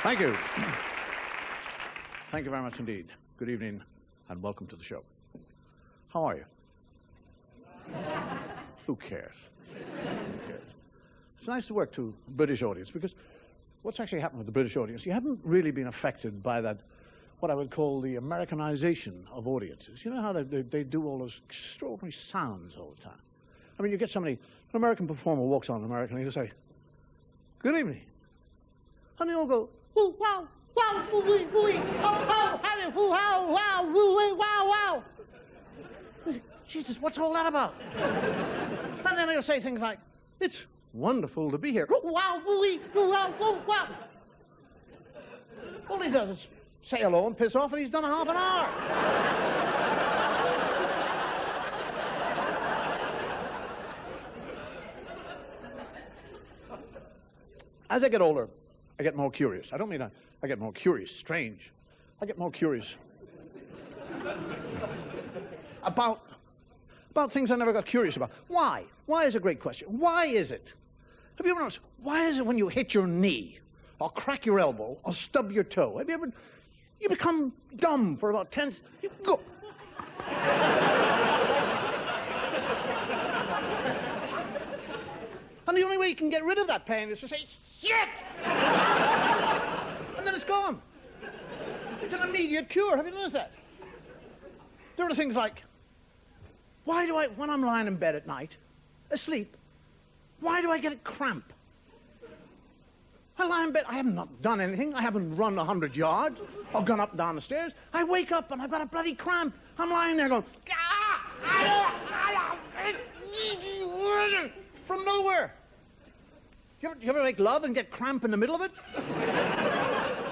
Thank you. Thank you very much indeed. Good evening and welcome to the show. How are you? Who cares? Who cares? It's nice to work to a British audience because what's actually happened with the British audience, you haven't really been affected by that, what I would call the Americanization of audiences. You know how they do all those extraordinary sounds all the time? I mean, you get somebody, an American performer walks on American and you say, good evening. And they all go, ooh, wow, wow, ooh, wee, ooh, oh, oh, howdy, ooh, wow, wow, ooh, wee, wow, wow. Jesus, what's all that about? And then they'll say things like, it's wonderful to be here. Ooh, wow, ooh, wee, ooh, wow, ooh, wow. All he does is say hello and piss off, and he's done a half an hour. As I get older, I get more curious. I don't mean I get more curious, strange. I get more curious about things I never got curious about. Why? Why is a great question. Why is it? Have you ever noticed, why is it when you hit your knee, or crack your elbow, or stub your toe, you become dumb for about 10 seconds? You go. And the only way you can get rid of that pain is to say, shit! And then it's gone. It's an immediate cure. Have you noticed that? There are things like, why do I, when I'm lying in bed at night, asleep, why do I get a cramp? I lie in bed, I haven't not done anything, I haven't run 100 yards, or gone up and down the stairs. I wake up and I've got a bloody cramp. I'm lying there going, from nowhere. You ever make love and get cramp in the middle of it?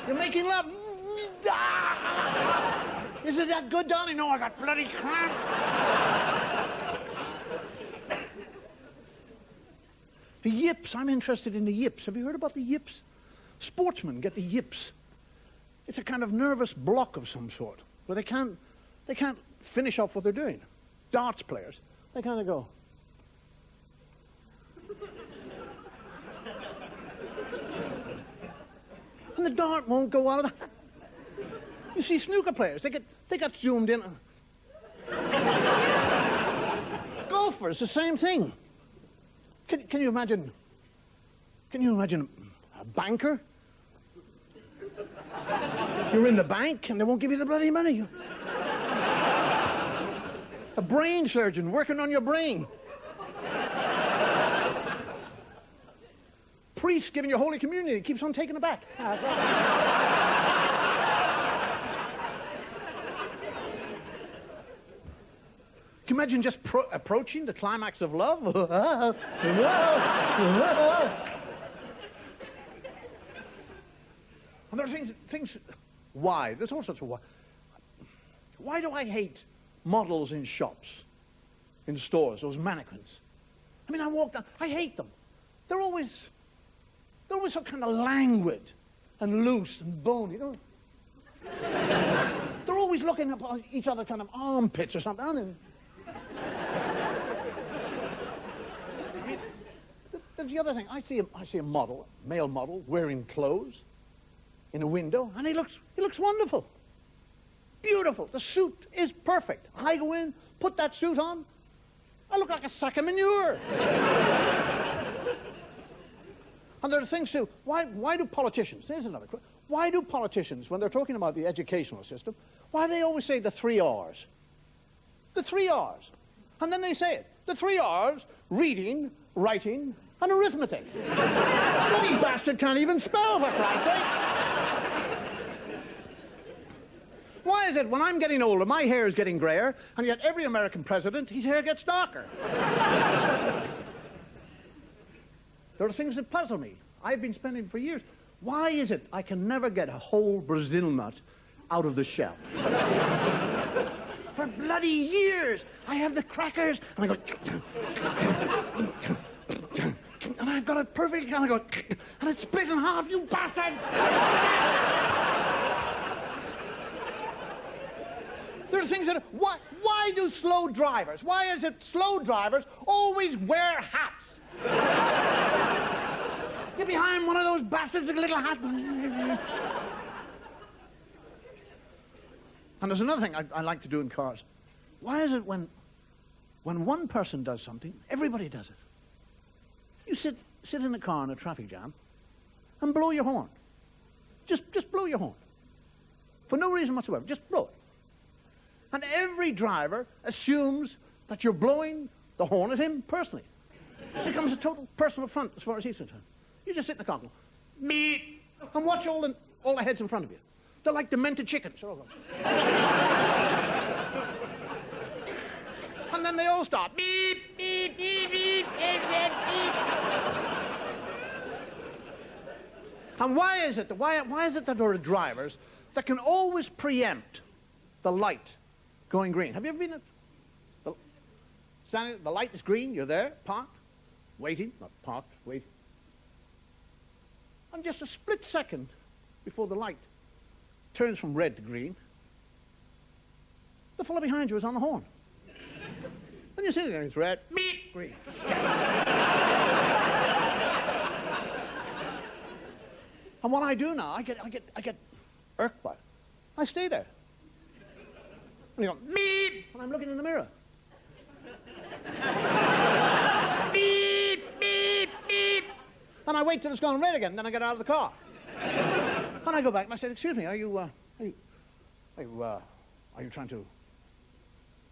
You're making love. Is it that good, Donnie? No, I got bloody cramp. The yips. I'm interested in the yips. Have you heard about the yips? Sportsmen get the yips. It's a kind of nervous block of some sort where they can't finish off what they're doing. Darts players, they kind of go. And the dart won't go out of the... You see snooker players, they got zoomed in. Golfers, the same thing. Can you imagine a banker? You're in the bank and they won't give you the bloody money. A brain surgeon working on your brain. Priest giving you Holy Communion, he keeps on taking it back. Can you imagine just approaching the climax of love? And there are things, why? There's all sorts of why. Why do I hate models in shops, in stores, those mannequins? I mean, I walk down, I hate them. They're always so kind of languid and loose and bony. They're always looking up at each other kind of armpits or something, aren't they? I mean, there's the other thing. I see a model, male model, wearing clothes in a window, and he looks wonderful. Beautiful. The suit is perfect. I go in, put that suit on, I look like a sack of manure. And there are things too. Why do politicians, here's another question, why do politicians, when they're talking about the educational system, why do they always say the 3 R's? The 3 R's. And then they say it. The 3 R's, reading, writing, and arithmetic. Bloody bastard can't even spell, for Christ's sake. Why is it when I'm getting older, my hair is getting grayer, and yet every American president, his hair gets darker? There are things that puzzle me. I've been spending for years. Why is it I can never get a whole Brazil nut out of the shell? For bloody years, I have the crackers, and I go... and I've got it perfect, and I go... and it's split in half, you bastard! There are things that... Why do slow drivers, why is it slow drivers always wear hats? Get behind one of those bastards with a little hat. And there's another thing I like to do in cars. Why is it when one person does something, everybody does it? You sit in a car in a traffic jam and blow your horn. Just blow your horn. For no reason whatsoever. Just blow it. And every driver assumes that you're blowing the horn at him personally. It becomes a total personal affront as far as he's concerned. You just sit in the car and go, beep, and watch all the heads in front of you. They're like demented chickens. And then they all start. Beep, beep, beep, beep, beep, beep. And why is it that there are drivers that can always preempt the light going green? Have you ever been at the light is green, you're there, parked, waiting, not parked, waiting. And just a split second before the light turns from red to green, the fellow behind you is on the horn. And you're sitting there, it's red, beep, green. And what I do now, I get irked by it. I stay there. And you go, beep, and I'm looking in the mirror. Beep, beep, beep. And I wait till it's gone red again, then I get out of the car. And I go back and I said, excuse me, are you trying to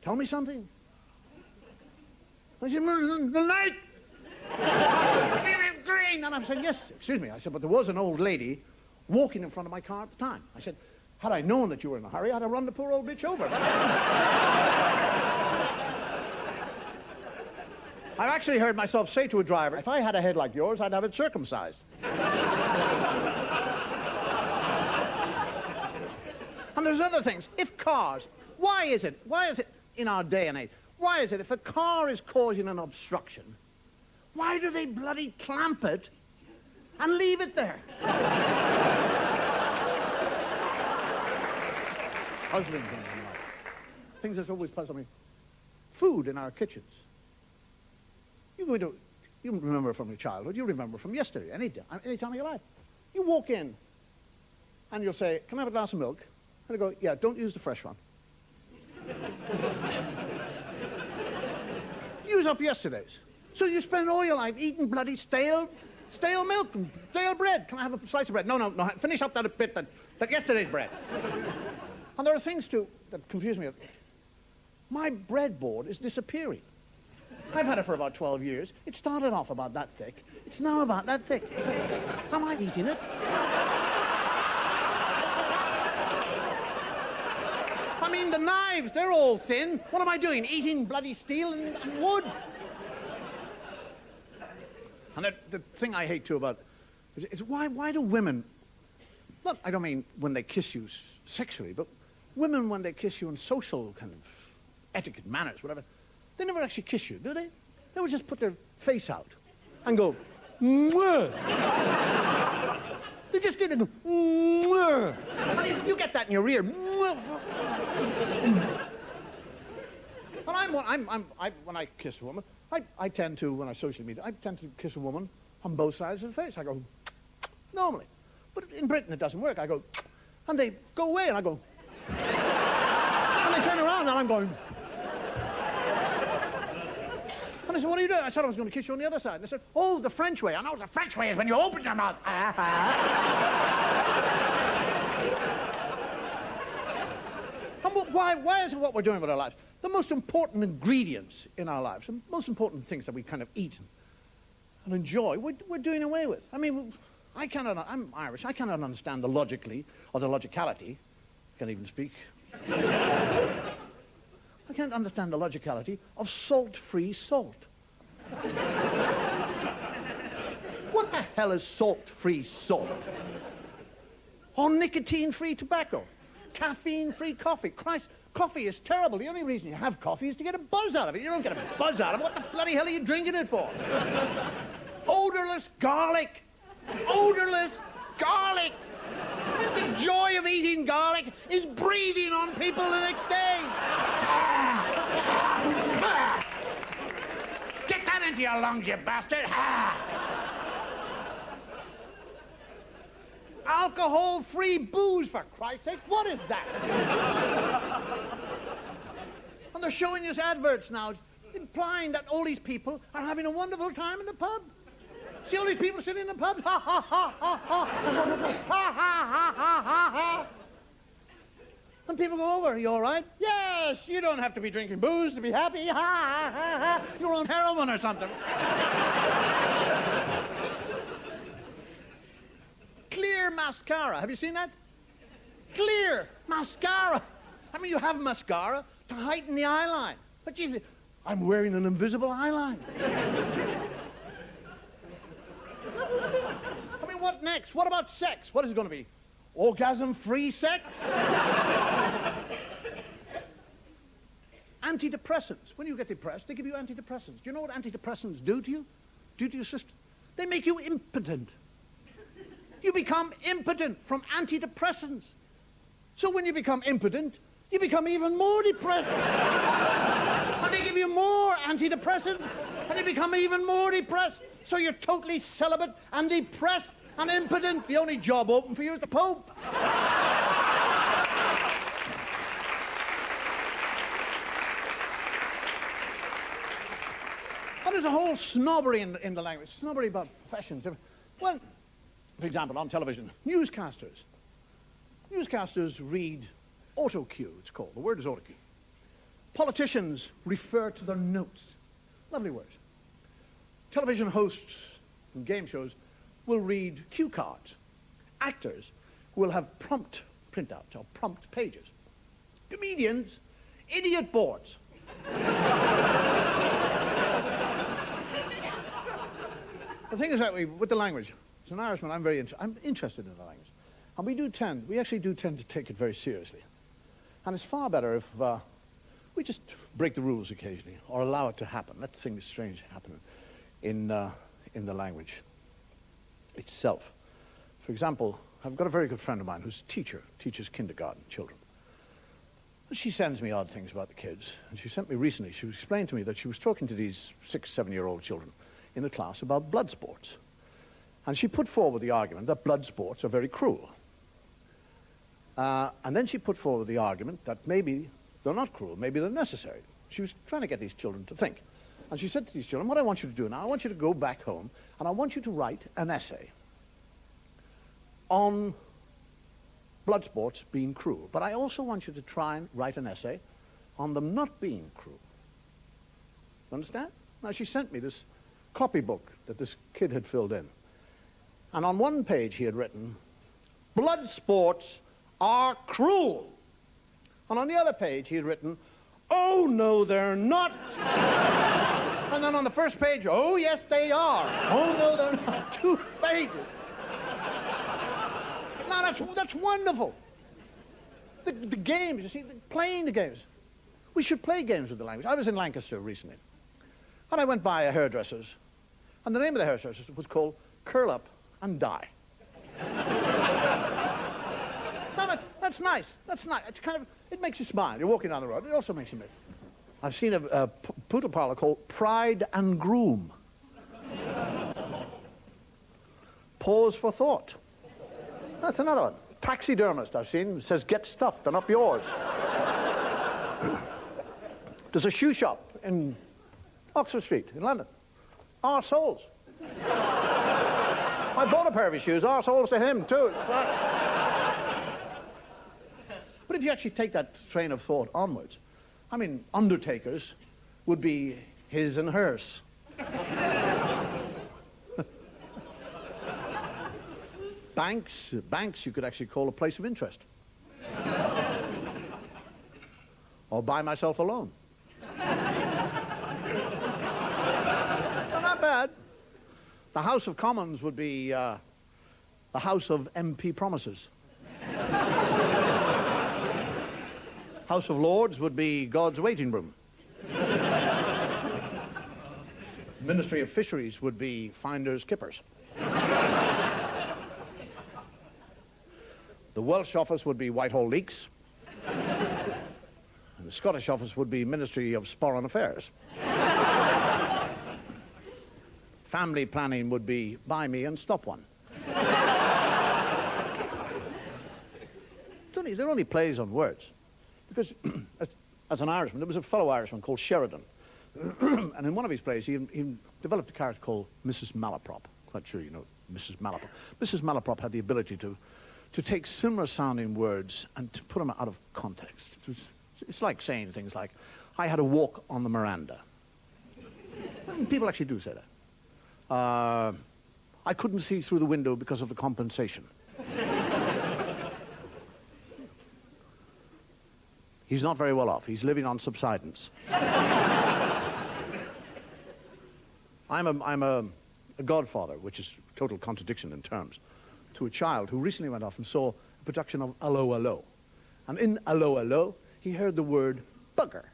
tell me something? I said, the light! Green! And I'm saying, yes, excuse me. I said, but there was an old lady walking in front of my car at the time. I said, had I known that you were in a hurry, I'd have run the poor old bitch over. I've actually heard myself say to a driver, if I had a head like yours, I'd have it circumcised. And there's other things. If cars, why is it in our day and age, why is it if a car is causing an obstruction, why do they bloody clamp it and leave it there? Puzzling things in life. Things that's always puzzled me. Food in our kitchens. You remember from your childhood, you remember from yesterday, any time of your life. You walk in and you'll say, can I have a glass of milk? And they go, yeah, don't use the fresh one. Use up yesterday's. So you spend all your life eating bloody stale milk and stale bread. Can I have a slice of bread? No, finish up that bit that yesterday's bread. And there are things, too, that confuse me. My breadboard is disappearing. I've had it for about 12 years. It started off about that thick. It's now about that thick. Am I eating it? I mean, the knives, they're all thin. What am I doing? Eating bloody steel and wood? And the thing I hate, too, about is why do women, look, I don't mean when they kiss you sexually, but women when they kiss you in social kind of etiquette, manners, whatever, they never actually kiss you, do they? They would just put their face out and go, mwah. They just did it. Go, mwah. And you get that in your ear. Mwah. And when I kiss a woman, I tend to, when I socially meet, I tend to kiss a woman on both sides of the face. I go, normally. But in Britain, it doesn't work. I go, and they go away, and I go, and they turn around, and I'm going. And I said, what are you doing? I said I was going to kiss you on the other side. And they said, oh, the French way. I know the French way is when you open your mouth. And why is it what we're doing with our lives? The most important ingredients in our lives, the most important things that we kind of eat and enjoy, we're doing away with. I mean, I'm Irish. I cannot understand the logicality. I can't even speak. I can't understand the logicality of salt-free salt. What the hell is salt-free salt? Or nicotine-free tobacco? Caffeine-free coffee? Christ, coffee is terrible. The only reason you have coffee is to get a buzz out of it. You don't get a buzz out of it. What the bloody hell are you drinking it for? Odorless garlic. Odorless garlic. The joy of eating garlic is breathing on people the next day. Get that into your lungs, you bastard. Alcohol-free booze, for Christ's sake. What is that? And they're showing us adverts now, implying that all these people are having a wonderful time in the pub. See all these people sitting in the pub? Ha, ha, ha, ha, ha. Ha, ha, ha, ha, ha, ha. And people go over, are you all right? Yes, you don't have to be drinking booze to be happy. Ha, ha, ha, ha. You're on heroin or something. Clear mascara. Have you seen that? Clear mascara. I mean, you have mascara to heighten the eye line. But Jesus, I'm wearing an invisible eye line. I mean, what next? What about sex? What is it going to be? Orgasm-free sex? Antidepressants. When you get depressed, they give you antidepressants. Do you know what antidepressants do to you? Do to your system? They make you impotent. You become impotent from antidepressants. So when you become impotent, you become even more depressed. And they give you more antidepressants, and you become even more depressed. So you're totally celibate and depressed and impotent. The only job open for you is the Pope. And there's a whole snobbery in the language, snobbery about professions. Well, for example, on television, newscasters. Newscasters read autocue, it's called. The word is autocue. Politicians refer to their notes. Lovely words. Television hosts and game shows will read cue cards. Actors will have prompt printouts or prompt pages. Comedians, idiot boards. The thing is that with the language, as an Irishman, I'm interested in the language. And we actually do tend to take it very seriously. And it's far better if we just break the rules occasionally or allow it to happen. Let things strange happen in the language itself. For example, I've got a very good friend of mine who's a teacher, teaches kindergarten children. And she sends me odd things about the kids. And she sent me recently, she explained to me that she was talking to these 6, 7-year-old children in the class about blood sports. And she put forward the argument that blood sports are very cruel. And then she put forward the argument that maybe they're not cruel, maybe they're necessary. She was trying to get these children to think. And she said to these children, what I want you to do now, I want you to go back home and I want you to write an essay on blood sports being cruel. But I also want you to try and write an essay on them not being cruel. Understand? Now she sent me this copybook that this kid had filled in. And on one page he had written, blood sports are cruel. And on the other page he had written, oh no they're not. And then on the first page, oh yes they are. Oh no they're not. 2 pages. Now that's wonderful. The games, you see, playing the games. We should play games with the language. I was in Lancaster recently. And I went by a hairdresser's. And the name of the hairdresser's was called Curl Up and Die. No, that's nice. That's nice. It's kind of, it makes you smile. You're walking down the road. It also makes you smile. I've seen a poodle parlor called Pride and Groom. Pause for thought. That's another one. Taxidermist I've seen says, get stuffed and up yours. There's a shoe shop in Oxford Street in London. Arseholes. I bought a pair of his shoes, arseholes to him too. But if you actually take that train of thought onwards, I mean, undertakers would be his and hers. Banks you could actually call a place of interest. Or buy myself a loan. Not bad. The House of Commons would be the House of MP Promises. House of Lords would be God's waiting room. Ministry of Fisheries would be Finders Kippers. The Welsh office would be Whitehall Leaks. And the Scottish office would be Ministry of Foreign Affairs. Family planning would be Buy Me and Stop One. they're only plays on words. Because as an Irishman, there was a fellow Irishman called Sheridan. And in one of his plays, he developed a character called Mrs. Malaprop. Quite sure you know Mrs. Malaprop. Mrs. Malaprop had the ability to take similar sounding words and to put them out of context. It's like saying things like, I had a walk on the Miranda. I mean, people actually do say that. I couldn't see through the window because of the compensation. He's not very well off. He's living on subsidence. I'm a godfather, which is a total contradiction in terms, to a child who recently went off and saw a production of Allo Allo. And in Allo Allo, he heard the word bugger.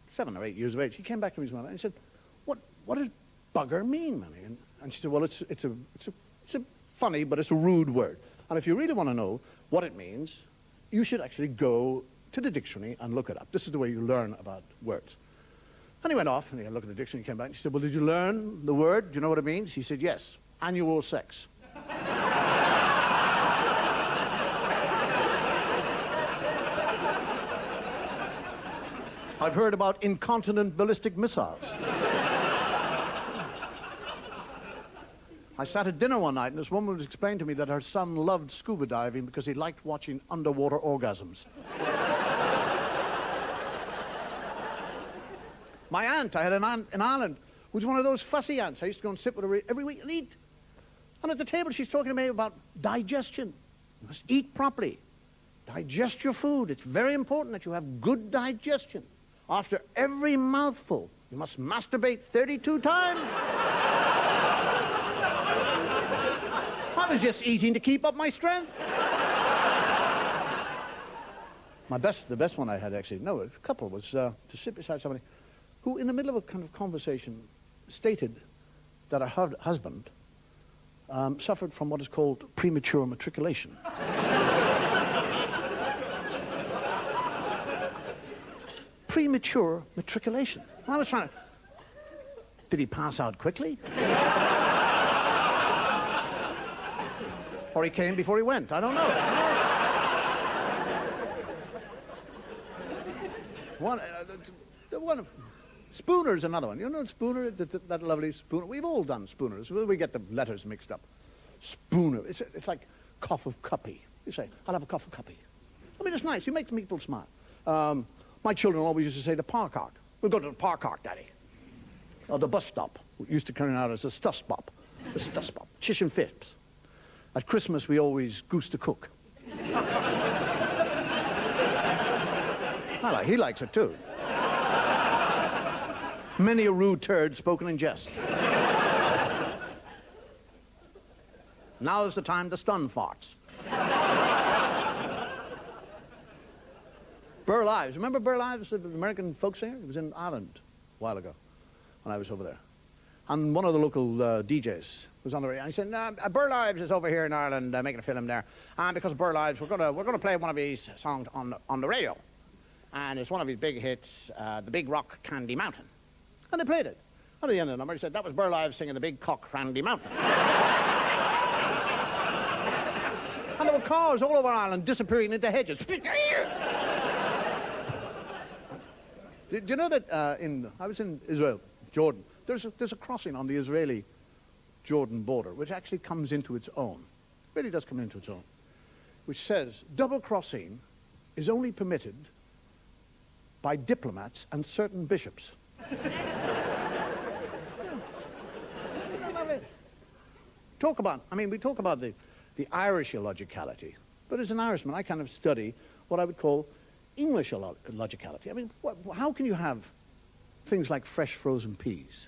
7 or 8 years of age. He came back to his mother and he said, what does bugger mean, Mammy? And she said, well, it's a funny, but it's a rude word. And if you really want to know what it means, you should actually go to the dictionary and look it up. This is the way you learn about words. And he went off and he had a look at the dictionary, he came back and she said, well, did you learn the word? Do you know what it means? He said, yes, annual sex. I've heard about incontinent ballistic missiles. I sat at dinner one night and this woman was explaining to me that her son loved scuba diving because he liked watching underwater orgasms. My aunt, I had an aunt in Ireland who was one of those fussy aunts. I used to go and sit with her every week and eat. And at the table she's talking to me about digestion. You must eat properly. Digest your food. It's very important that you have good digestion. After every mouthful, you must masturbate 32 times. I was just eating to keep up my strength. The best one I had actually, no, a couple, was to sit beside somebody who, in the middle of a kind of conversation, stated that her husband suffered from what is called premature matriculation. Premature matriculation. I was trying to... Did he pass out quickly? Or he came before he went? I don't know. Spooner's another one. You know Spooner? That lovely Spooner. We've all done Spooners. We get the letters mixed up. Spooner. It's like cough of cuppy. You say, I'll have a cough of cuppy. I mean, it's nice. You make people smile. My children always used to say the park ark. We'll go to the park ark, Daddy. Or the bus stop. We used to come out as a stuss bop. The stuss bop. Chish and Phipps. At Christmas, we always goose the cook. He likes it too. Many a rude turd spoken in jest. Now's the time to stun farts. Burl Ives. Remember Burl Ives, the American folk singer? He was in Ireland a while ago when I was over there. And one of the local DJs was on the radio. And he said, Burl Ives is over here in Ireland making a film there. And because of Burl Ives, we're gonna play one of his songs on the radio. And it's one of his big hits, The Big Rock Candy Mountain. And they played it. And at the end of the number, he said, that was Burl Ives singing The Big Cock Candy Mountain. And there were cars all over Ireland disappearing into hedges. Do you know that I was in Israel, Jordan. There's a crossing on the Israeli-Jordan border which actually comes into its own. It really does come into its own. Which says double crossing is only permitted by diplomats and certain bishops. We talk about the Irish illogicality, but as an Irishman, I kind of study what I would call English illogicality. I mean, how can you have things like fresh frozen peas?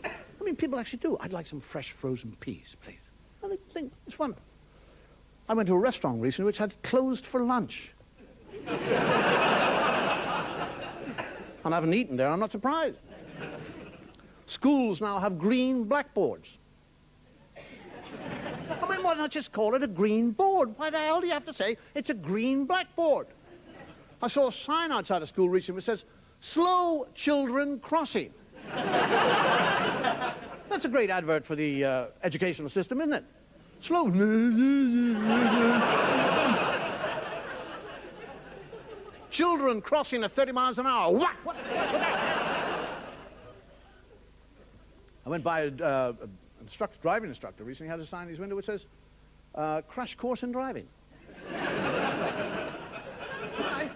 I mean, people actually do. I'd like some fresh frozen peas, please. And they think it's fun. I went to a restaurant recently which had closed for lunch. And I haven't eaten there, I'm not surprised. Schools now have green blackboards. I mean, why not just call it a green board? Why the hell do you have to say it's a green blackboard? I saw a sign outside a school recently which says, slow children crossing. That's a great advert for the educational system, isn't it? Slow. Children crossing at 30 miles an hour. What? What that? I went by a driving instructor recently, had a sign in his window which says, crash course in driving.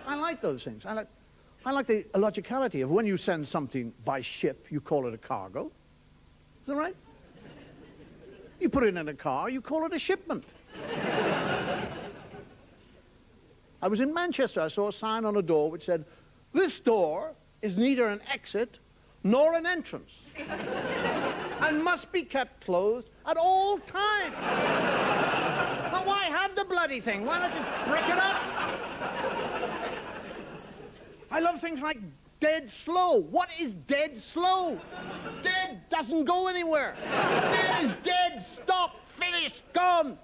I like those things. I like the illogicality of when you send something by ship, you call it a cargo. Is that right? You put it in a car, you call it a shipment. I was in Manchester, I saw a sign on a door which said, this door is neither an exit nor an entrance and must be kept closed at all times. Now why have the bloody thing? Why not just brick it up? I love things like dead slow. What is dead slow? Dead doesn't go anywhere. Dead is dead, stop, finished, gone.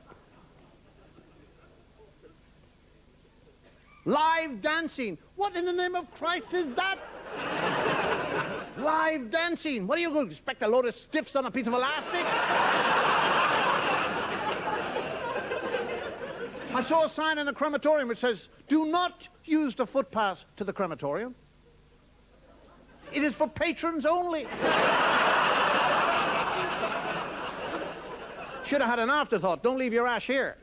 Live dancing. What in the name of Christ is that? Live dancing. What are you going to expect, a load of stiffs on a piece of elastic? I saw a sign in a crematorium which says, do not use the footpath to the crematorium. It is for patrons only. Should have had an afterthought. Don't leave your ash here.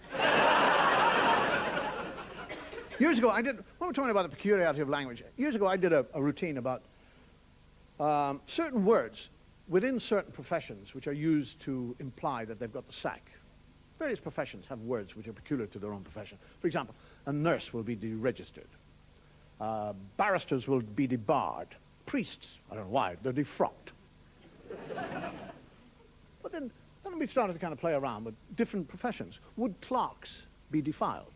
Years ago, when we're talking about the peculiarity of language, years ago I did a routine about certain words within certain professions which are used to imply that they've got the sack. Various professions have words which are peculiar to their own profession. For example, a nurse will be deregistered. Barristers will be debarred. Priests, I don't know why, they're defrocked. But then we started to kind of play around with different professions. Would clerks be defiled?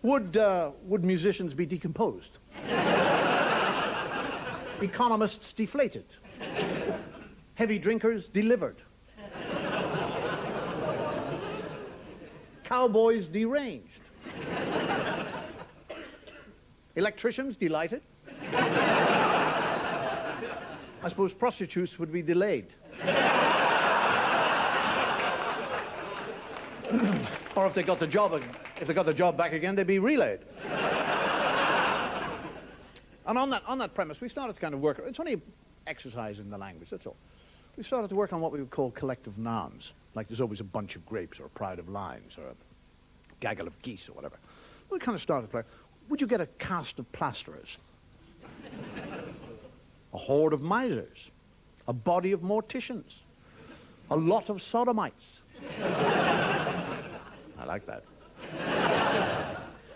Would musicians be decomposed? Economists deflated? Heavy drinkers delivered? Cowboys deranged? Electricians delighted? I suppose prostitutes would be delayed. Or if they got the job back again, they'd be relayed. And on that premise, we started to kind of work. It's only exercise in the language, that's all. We started to work on what we would call collective nouns. Like there's always a bunch of grapes, or a pride of limes, or a gaggle of geese, or whatever. We kind of started to play. Would you get a cast of plasterers? A horde of misers? A body of morticians? A lot of sodomites? I like that.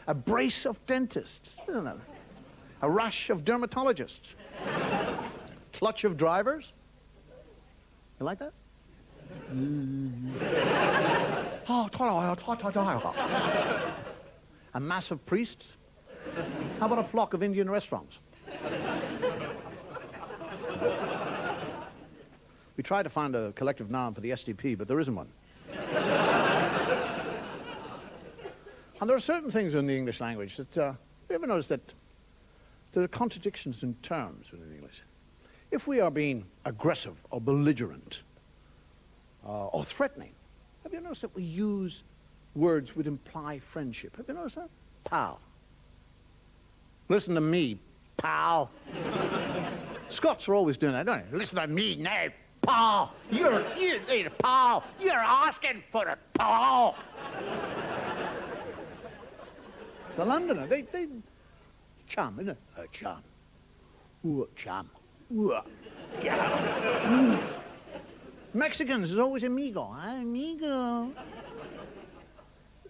A brace of dentists? I don't know. A rush of dermatologists? Clutch of drivers? You like that? A mass of priests? How about a flock of Indian restaurants? We tried to find a collective noun for the SDP, but there isn't one. And there are certain things in the English language that, you ever notice that there are contradictions in terms within English? If we are being aggressive or belligerent or threatening, have you noticed that we use words which imply friendship? Have you noticed that? Pal. Listen to me, pal. Scots are always doing that, don't they? Listen to me now, pal. You need a pal. You're asking for a pal. The Londoner, they chum, isn't it? A chum. Ooh, chum. Ooh, chum. Mexicans is always amigo. Amigo.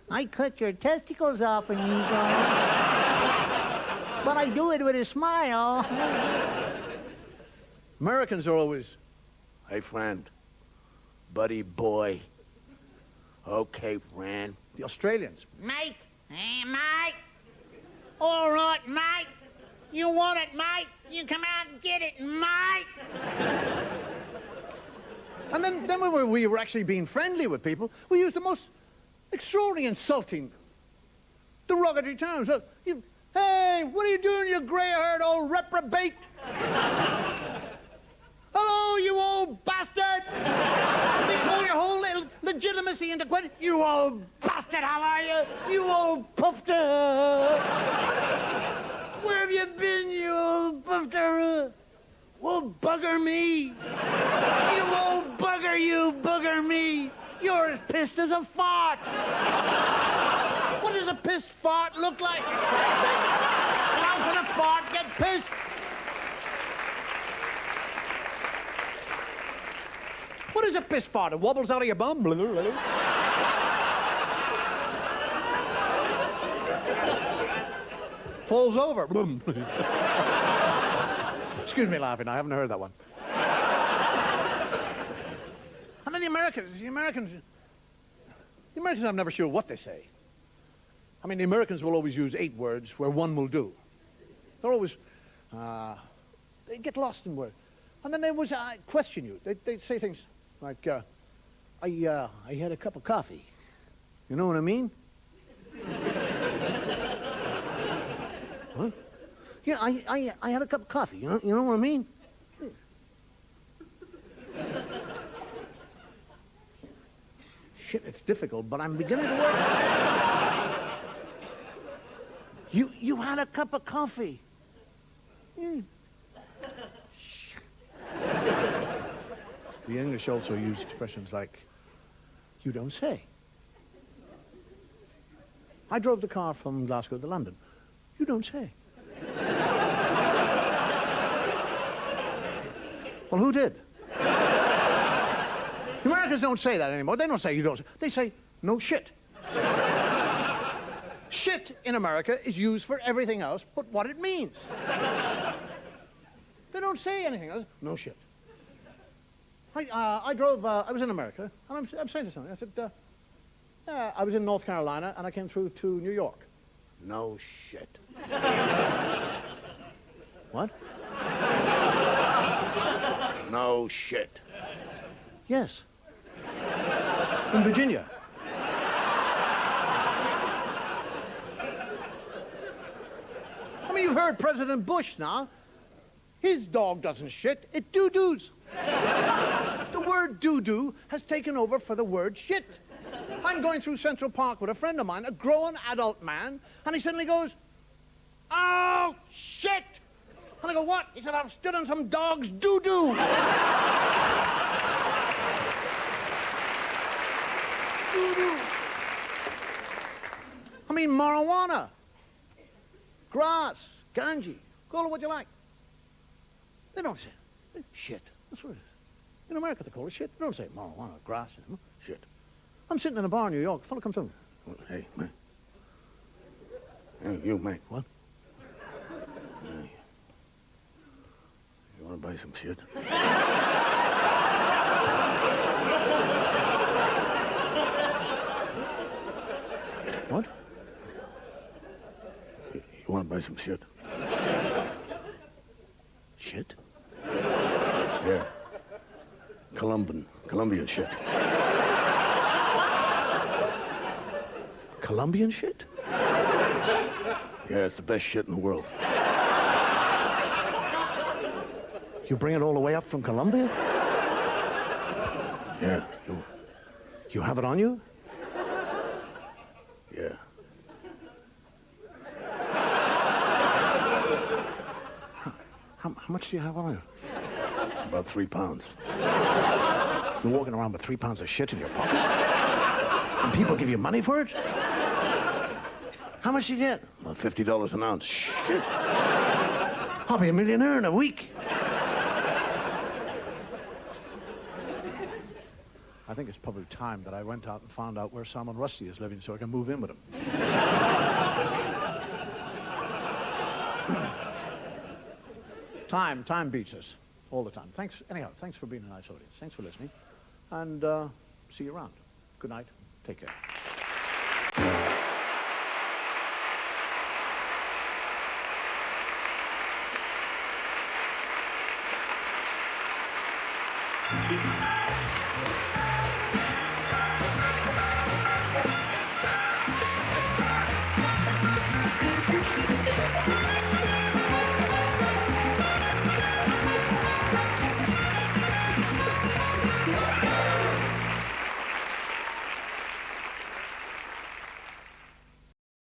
I cut your testicles off, amigo. But I do it with a smile. Americans are always, hey, friend, buddy, boy. Okay, friend. The Australians, mate. Hey, mate. All right, mate. You want it, mate? You come out and get it, mate. And then when we were actually being friendly with people, we used the most extraordinarily insulting, derogatory terms. Hey, what are you doing, you grey-haired old reprobate? Hello, you old bastard! They call your whole legitimacy into question. You old bastard, how are you? You old pufter. Where have you been, you old pufter? Well, bugger me. You old bugger, you bugger me. You're as pissed as a fart. What does a pissed fart look like? How can a fart get pissed? What is a piss fart? It wobbles out of your bum? Falls over. Excuse me laughing, I haven't heard that one. And then the Americans, I'm never sure what they say. I mean, the Americans will always use 8 words where 1 will do. They're always, they get lost in words. And then they always question you. They say things like, I had a cup of coffee. You know what I mean? What? Yeah, I had a cup of coffee. You know what I mean? Shit, it's difficult, but I'm beginning to work. You had a cup of coffee. Mm. The English also use expressions like, you don't say. I drove the car from Glasgow to London. You don't say. Well, who did? The Americans don't say that anymore. They don't say you don't say. They say, no shit. Shit in America is used for everything else but what it means. They don't say anything else. No shit. I was in America, and I'm saying to somebody, I said, I was in North Carolina, and I came through to New York. No shit. What? No shit. Yes. In Virginia. I mean, you've heard President Bush now. His dog doesn't shit, it doo-doos. The word doo-doo has taken over for the word shit. I'm going through Central Park with a friend of mine, a grown adult man, and he suddenly goes, oh, shit! And I go, what? He said, I've stood on some dog's doo-doo. Doo-doo. I mean, marijuana, grass, ganji, call it what you like. They don't say shit. That's what it is. In America, they call it shit. They don't say marijuana, grass, anymore. Shit. I'm sitting in a bar in New York. A fella comes over. Hey, man. Hey, you, man. What? Hey. You want to buy some shit? What? You want to buy some shit? Shit? Yeah. Colombian shit. Colombian shit? Yeah, it's the best shit in the world. You bring it all the way up from Colombia? Yeah. You have it on you? Yeah. How much do you have on you? About 3 pounds. You're walking around with 3 pounds of shit in your pocket? And people give you money for it? How much do you get? About $50 an ounce. Shit. I'll be a millionaire in a week. I think it's probably time that I went out and found out where Salman Rushdie is living so I can move in with him. Time beats us all the time. Thanks for being a nice audience. Thanks for listening. And see you around. Good night. Take care.